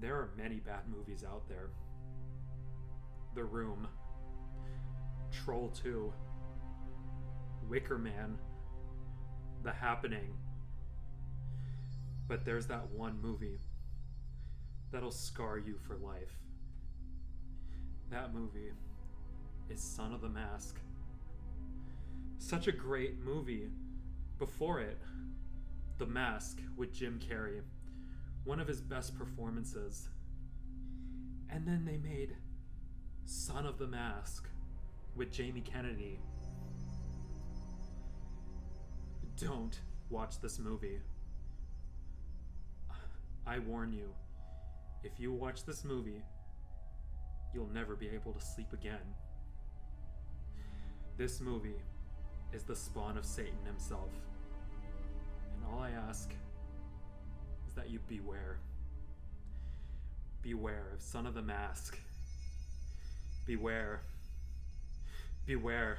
There are many bad movies out there. The Room, Troll 2, Wicker Man, The Happening. But there's that one movie that'll scar you for life. That movie is Son of the Mask. Such a great movie. Before it, The Mask with Jim Carrey. One of his best performances. And then they made Son of the Mask with Jamie Kennedy. Don't watch this movie. I warn you, if you watch this movie, you'll never be able to sleep again. This movie is the spawn of Satan himself. And all I ask is that you beware. Beware of Son of the Mask. Beware. Beware.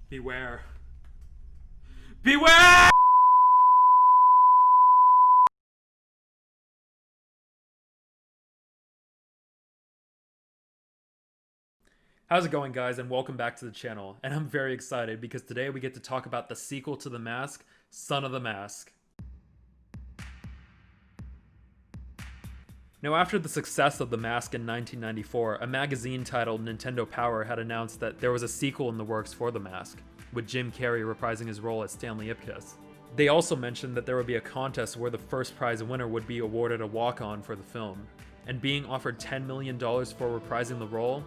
Beware. Beware! How's it going, guys, and welcome back to the channel. And I'm very excited because today we get to talk about the sequel to The Mask, Son of the Mask. Now, after the success of The Mask in 1994, a magazine titled Nintendo Power had announced that there was a sequel in the works for The Mask, with Jim Carrey reprising his role as Stanley Ipkiss. They also mentioned that there would be a contest where the first prize winner would be awarded a walk-on for the film, and being offered $10 million for reprising the role,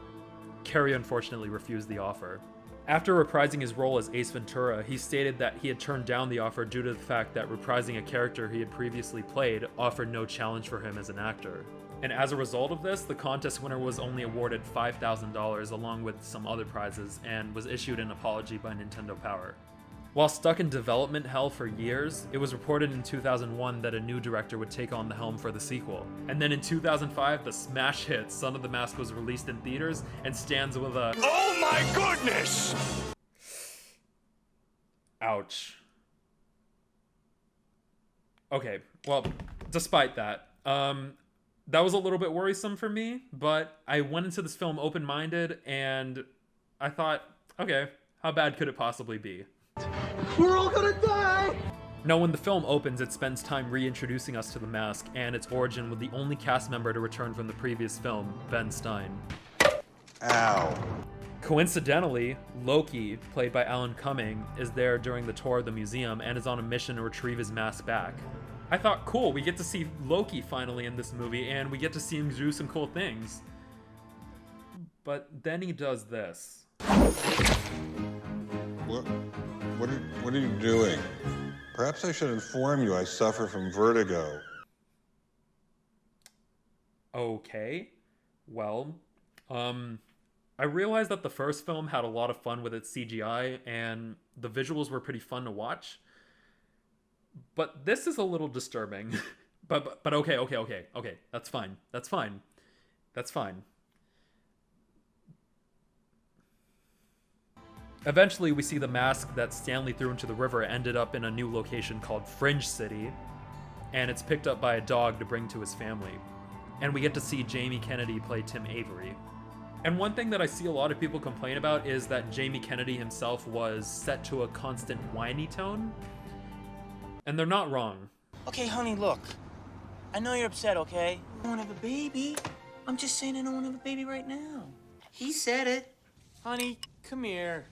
Carrey unfortunately refused the offer. After reprising his role as Ace Ventura, he stated that he had turned down the offer due to the fact that reprising a character he had previously played offered no challenge for him as an actor. And as a result of this, the contest winner was only awarded $5,000 along with some other prizes and was issued an apology by Nintendo Power. While stuck in development hell for years, it was reported in 2001 that a new director would take on the helm for the sequel. And then in 2005, the smash hit Son of the Mask was released in theaters and stands with a "Oh my goodness!" Ouch. Okay, well, despite that, that was a little bit worrisome for me, but I went into this film open-minded and I thought, okay, how bad could it possibly be? We're all gonna die! Now, when the film opens, it spends time reintroducing us to the Mask and its origin with the only cast member to return from the previous film, Ben Stein. Ow. Coincidentally, Loki, played by Alan Cumming, is there during the tour of the museum and is on a mission to retrieve his mask back. I thought, cool, we get to see Loki finally in this movie and we get to see him do some cool things. But then he does this. What are you doing? Perhaps I should inform you I suffer from vertigo. Okay. Well, I realized that the first film had a lot of fun with its CGI and the visuals were pretty fun to watch. But this is a little disturbing. but okay. That's fine. Eventually, we see the mask that Stanley threw into the river ended up in a new location called Fringe City, and it's picked up by a dog to bring to his family. And we get to see Jamie Kennedy play Tim Avery. And one thing that I see a lot of people complain about is that Jamie Kennedy himself was set to a constant whiny tone. And they're not wrong. Okay, honey, look. I know you're upset, okay? I don't want to have a baby. I'm just saying I don't want to have a baby right now. He said it. Honey, come here.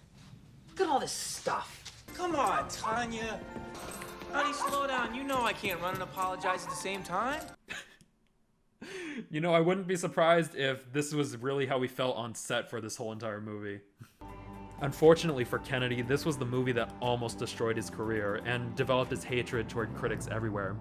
Look at all this stuff. Come on, Tanya. Honey, slow down. You know I can't run and apologize at the same time. You know, I wouldn't be surprised if this was really how we felt on set for this whole entire movie. Unfortunately for Kennedy, this was the movie that almost destroyed his career and developed his hatred toward critics everywhere.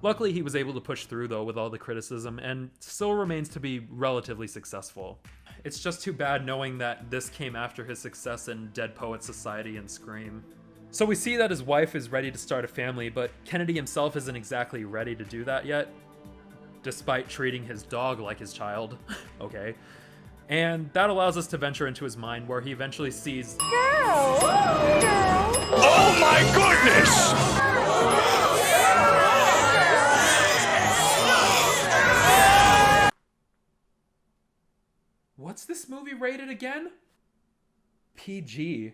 Luckily, he was able to push through, though, with all the criticism, and still remains to be relatively successful. It's just too bad knowing that this came after his success in Dead Poets Society and Scream. So we see that his wife is ready to start a family, but Kennedy himself isn't exactly ready to do that yet, despite treating his dog like his child. Okay. And that allows us to venture into his mind, where he eventually sees... Girl! Oh my goodness! What's this movie rated again? PG.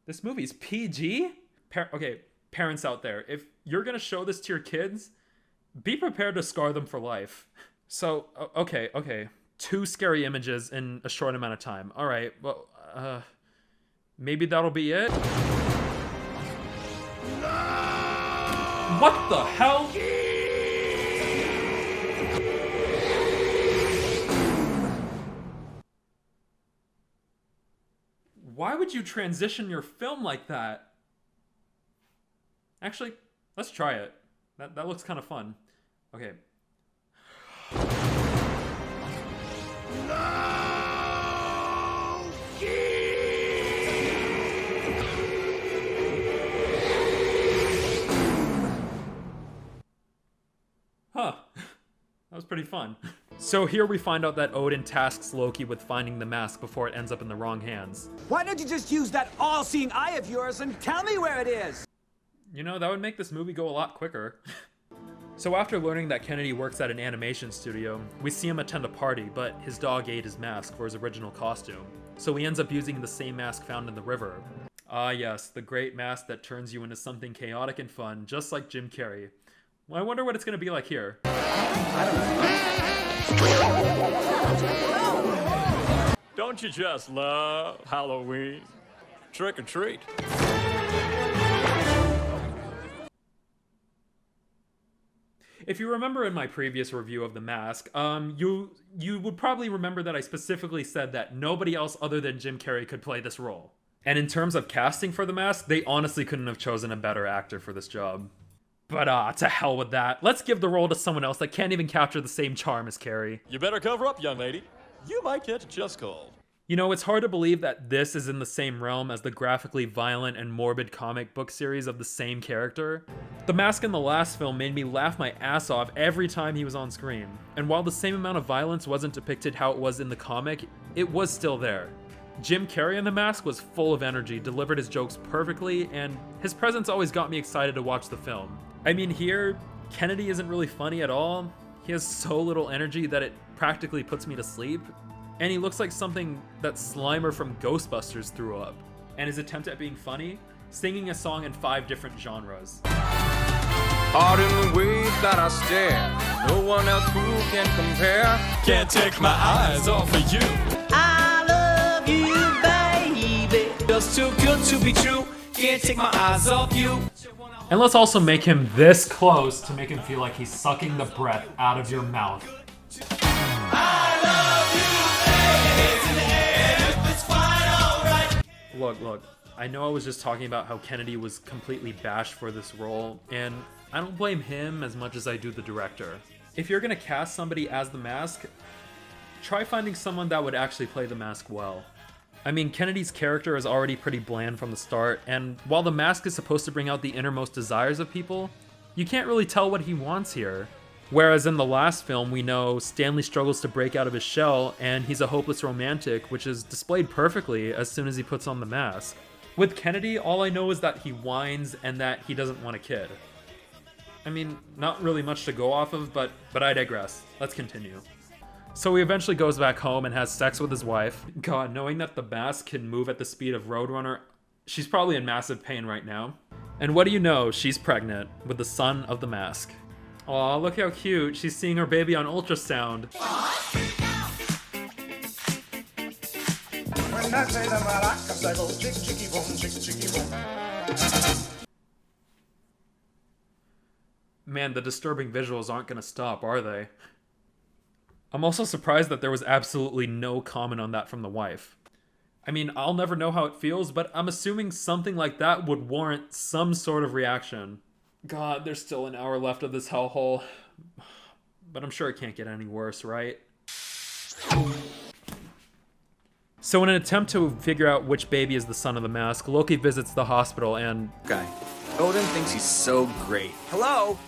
This movie's PG? Okay, parents out there, if you're gonna show this to your kids, be prepared to scar them for life. So, okay. 2 scary images in a short amount of time. All right, well, maybe that'll be it? What the hell? Why would you transition your film like that? Actually, let's try it. That looks kind of fun. Okay. Huh. That was pretty fun. So here we find out that Odin tasks Loki with finding the mask before it ends up in the wrong hands. Why don't you just use that all-seeing eye of yours and tell me where it is? You know, that would make this movie go a lot quicker. So after learning that Kennedy works at an animation studio, we see him attend a party, but his dog ate his mask for his original costume. So he ends up using the same mask found in the river. Ah yes, the great mask that turns you into something chaotic and fun, just like Jim Carrey. Well, I wonder what it's gonna be like here. Don't you just love Halloween? Trick or treat. If you remember in my previous review of The Mask, you would probably remember that I specifically said that nobody else other than Jim Carrey could play this role. And in terms of casting for The Mask, they honestly couldn't have chosen a better actor for this job. But to hell with that. Let's give the role to someone else that can't even capture the same charm as Carrey. You better cover up, young lady. You might catch a chest cold. You know, it's hard to believe that this is in the same realm as the graphically violent and morbid comic book series of the same character. The Mask in the last film made me laugh my ass off every time he was on screen. And while the same amount of violence wasn't depicted how it was in the comic, it was still there. Jim Carrey in The Mask was full of energy, delivered his jokes perfectly, and his presence always got me excited to watch the film. I mean, here, Kennedy isn't really funny at all. He has so little energy that it practically puts me to sleep. And he looks like something that Slimer from Ghostbusters threw up. And his attempt at being funny, singing a song in 5 different genres. Out in the way that I stare, no one else who can compare. Can't take my eyes off of you. I love you, baby. Just too good to be true. Can't take my eyes off you. And let's also make him this close to make him feel like he's sucking the breath out of your mouth. Look, I know I was just talking about how Kennedy was completely bashed for this role, and I don't blame him as much as I do the director. If you're gonna cast somebody as the Mask, try finding someone that would actually play the Mask well. I mean, Kennedy's character is already pretty bland from the start, and while the Mask is supposed to bring out the innermost desires of people, you can't really tell what he wants here. Whereas in the last film, we know Stanley struggles to break out of his shell, and he's a hopeless romantic, which is displayed perfectly as soon as he puts on the mask. With Kennedy, all I know is that he whines and that he doesn't want a kid. I mean, not really much to go off of, but I digress. Let's continue. So he eventually goes back home and has sex with his wife. God, knowing that the Mask can move at the speed of Roadrunner, she's probably in massive pain right now. And what do you know, she's pregnant with the son of the Mask. Aw, look how cute. She's seeing her baby on ultrasound. When I say the maracas, I go chick, chicky, boom, chick, chicky, boom. Man, the disturbing visuals aren't gonna stop, are they? I'm also surprised that there was absolutely no comment on that from the wife. I mean, I'll never know how it feels, but I'm assuming something like that would warrant some sort of reaction. God, there's still an hour left of this hellhole. But I'm sure it can't get any worse, right? So in an attempt to figure out which baby is the son of the Mask, Loki visits the hospital and... Guy, Odin thinks he's so great. Hello?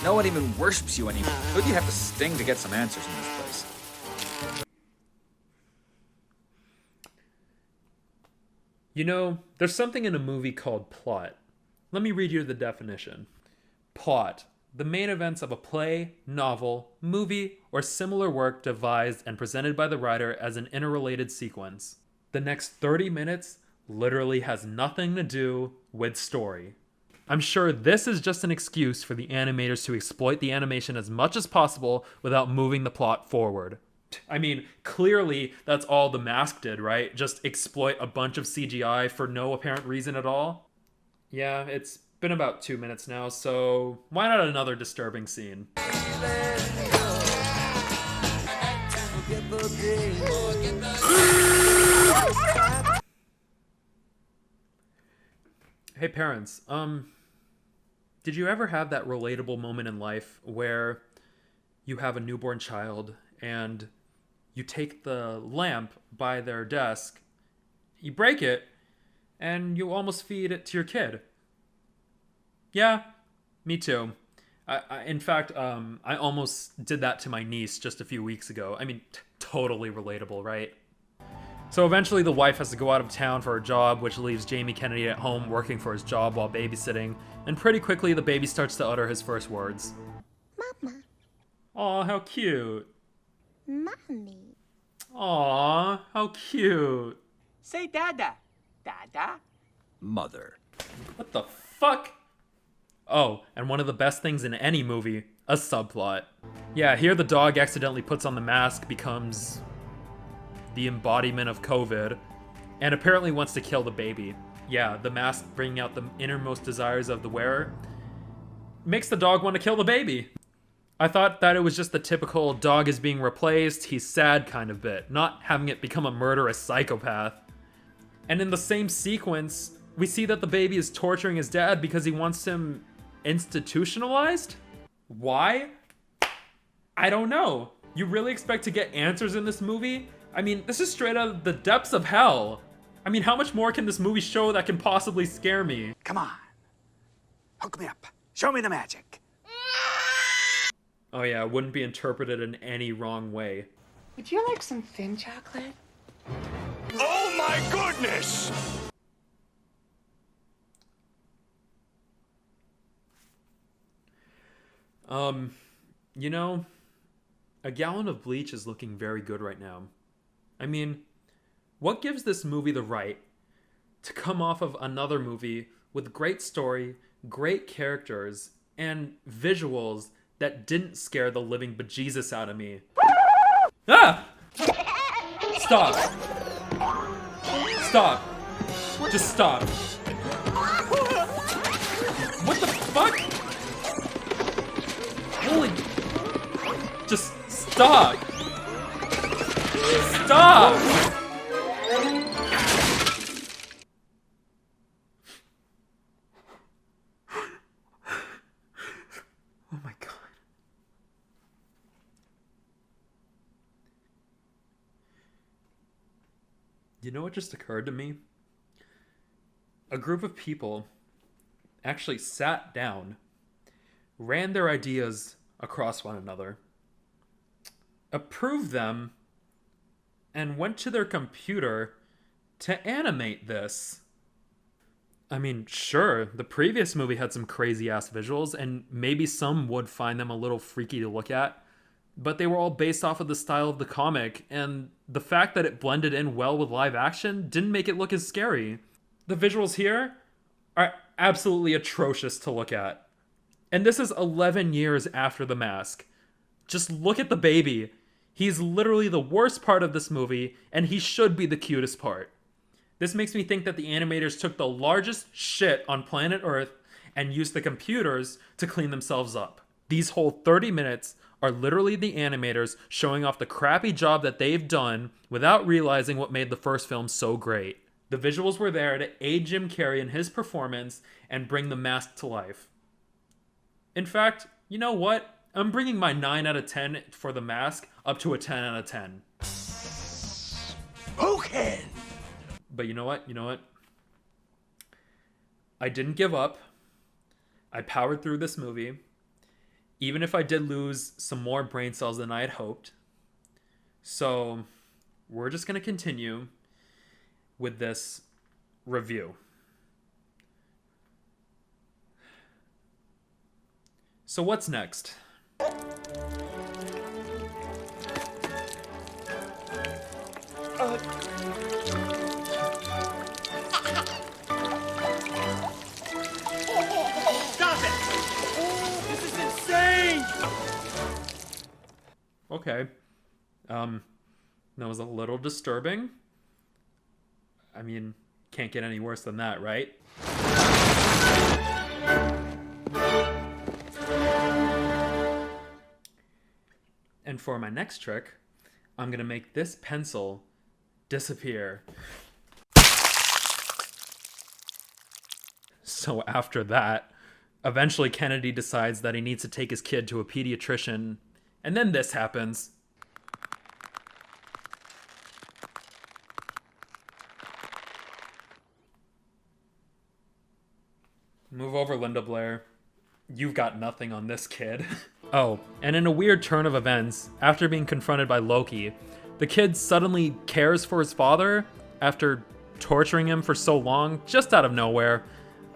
No one even worships you anymore. Who'd you have to sting to get some answers in this place? You know, there's something in a movie called plot. Let me read you the definition. Plot. the main events of a play, novel, movie, or similar work devised and presented by the writer as an interrelated sequence. The next 30 minutes literally has nothing to do with story. I'm sure this is just an excuse for the animators to exploit the animation as much as possible without moving the plot forward. I mean, clearly that's all The Mask did, right? Just exploit a bunch of CGI for no apparent reason at all. Yeah, it's been about 2 minutes now, so why not another disturbing scene? Hey parents, did you ever have that relatable moment in life where you have a newborn child and you take the lamp by their desk, you break it, and you almost feed it to your kid? Yeah, me too. In fact, I almost did that to my niece just a few weeks ago. I mean, totally relatable, right? So eventually the wife has to go out of town for her job, which leaves Jamie Kennedy at home working for his job while babysitting, and pretty quickly the baby starts to utter his first words. Mama. Aw, how cute. Mommy. Aw, how cute. Say dada. Dada? Mother. What the fuck? Oh, and one of the best things in any movie, a subplot. Yeah, here the dog accidentally puts on the mask, becomes the embodiment of COVID, and apparently wants to kill the baby. Yeah, the mask bringing out the innermost desires of the wearer makes the dog want to kill the baby. I thought that it was just the typical dog is being replaced, he's sad kind of bit, not having it become a murderous psychopath. And in the same sequence, we see that the baby is torturing his dad because he wants him institutionalized? Why? I don't know. You really expect to get answers in this movie? I mean, this is straight out of the depths of hell. I mean, how much more can this movie show that can possibly scare me? Come on. Hook me up. Show me the magic. Oh yeah, it wouldn't be interpreted in any wrong way. Would you like some thin chocolate? Oh my goodness! You know, a gallon of bleach is looking very good right now. I mean, what gives this movie the right to come off of another movie with great story, great characters, and visuals that didn't scare the living bejesus out of me? Ah! Stop! Stop! Just stop. What the fuck? Holy... Just stop! Stop! Oh my god. You know what just occurred to me? A group of people actually sat down, ran their ideas across one another, approved them, and went to their computer to animate this. I mean, sure, the previous movie had some crazy-ass visuals, and maybe some would find them a little freaky to look at, but they were all based off of the style of the comic, and the fact that it blended in well with live action didn't make it look as scary. The visuals here are absolutely atrocious to look at. And this is 11 years after The Mask. Just look at the baby. He's literally the worst part of this movie, and he should be the cutest part. This makes me think that the animators took the largest shit on planet Earth and used the computers to clean themselves up. These whole 30 minutes are literally the animators showing off the crappy job that they've done without realizing what made the first film so great. The visuals were there to aid Jim Carrey in his performance and bring The Mask to life. In fact, you know what? I'm bringing my 9 out of 10 for The Mask up to a 10 out of 10. Okay. But you know what? I didn't give up. I powered through this movie. Even if I did lose some more brain cells than I had hoped. So, we're just going to continue with this review. So what's next? Stop it! This is insane! Okay. That was a little disturbing. I mean, can't get any worse than that, right? And for my next trick, I'm gonna make this pencil disappear. So after that, eventually Kennedy decides that he needs to take his kid to a pediatrician, and then this happens. Move over, Linda Blair. You've got nothing on this kid. Oh, and in a weird turn of events, after being confronted by Loki, the kid suddenly cares for his father after torturing him for so long, just out of nowhere.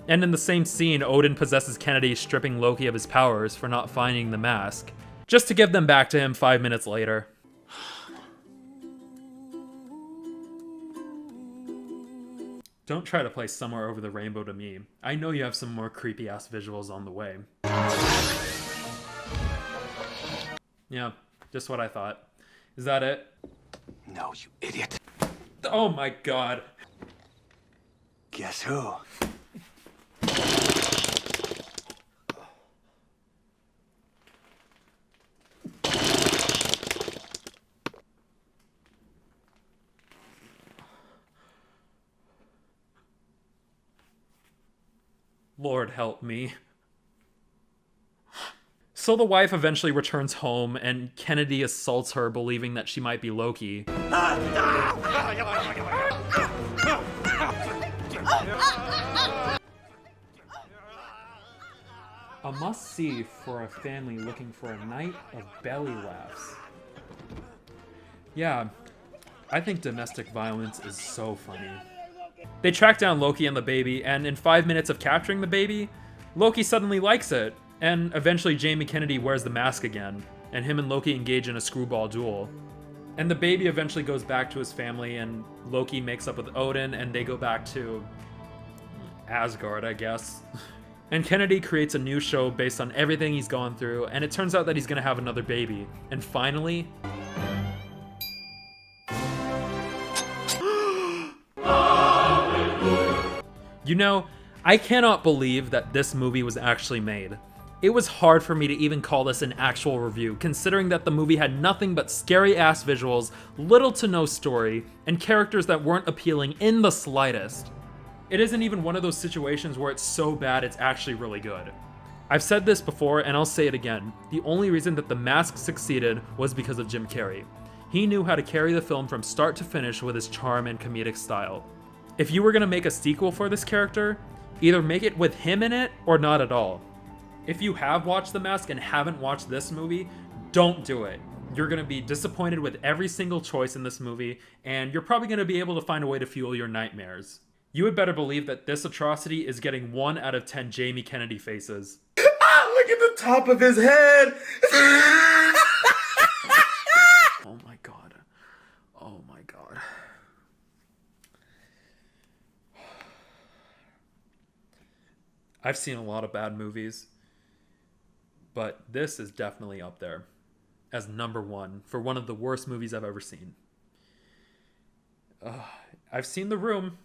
And in the same scene, Odin possesses Kennedy, stripping Loki of his powers for not finding the mask, just to give them back to him 5 minutes later. Don't try to play Somewhere Over the Rainbow to me. I know you have some more creepy-ass visuals on the way. Yeah, just what I thought. Is that it? No, you idiot. Oh my god. Guess who? Lord help me. So the wife eventually returns home, and Kennedy assaults her, believing that she might be Loki. A must-see for a family looking for a night of belly laughs. Yeah, I think domestic violence is so funny. They track down Loki and the baby, and in 5 minutes of capturing the baby, Loki suddenly likes it, and eventually Jamie Kennedy wears the mask again, and him and Loki engage in a screwball duel. And the baby eventually goes back to his family, and Loki makes up with Odin, and they go back to Asgard, I guess. And Kennedy creates a new show based on everything he's gone through, and it turns out that he's gonna have another baby. And finally... You know, I cannot believe that this movie was actually made. It was hard for me to even call this an actual review, considering that the movie had nothing but scary-ass visuals, little to no story, and characters that weren't appealing in the slightest. It isn't even one of those situations where it's so bad it's actually really good. I've said this before, and I'll say it again. The only reason that The Mask succeeded was because of Jim Carrey. He knew how to carry the film from start to finish with his charm and comedic style. If you were gonna make a sequel for this character, either make it with him in it or not at all. If you have watched The Mask and haven't watched this movie, don't do it. You're gonna be disappointed with every single choice in this movie, and you're probably gonna be able to find a way to fuel your nightmares. You had better believe that this atrocity is getting 1 out of 10 Jamie Kennedy faces. Ah, look at the top of his head! Oh my god. Oh my god. I've seen a lot of bad movies, but this is definitely up there as number 1 for one of the worst movies I've ever seen. I've seen The Room,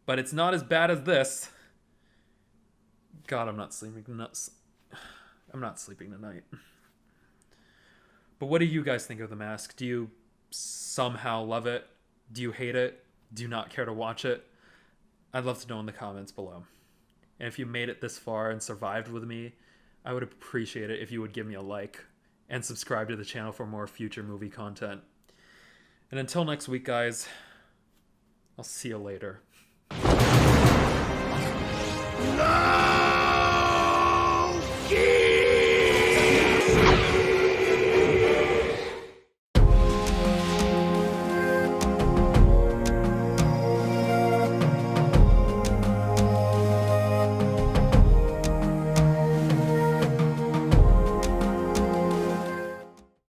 but it's not as bad as this. God, I'm not sleeping tonight. But what do you guys think of The Mask? Do you somehow love it? Do you hate it? Do you not care to watch it? I'd love to know in the comments below. And if you made it this far and survived with me, I would appreciate it if you would give me a like and subscribe to the channel for more future movie content. And until next week, guys, I'll see you later. Ah!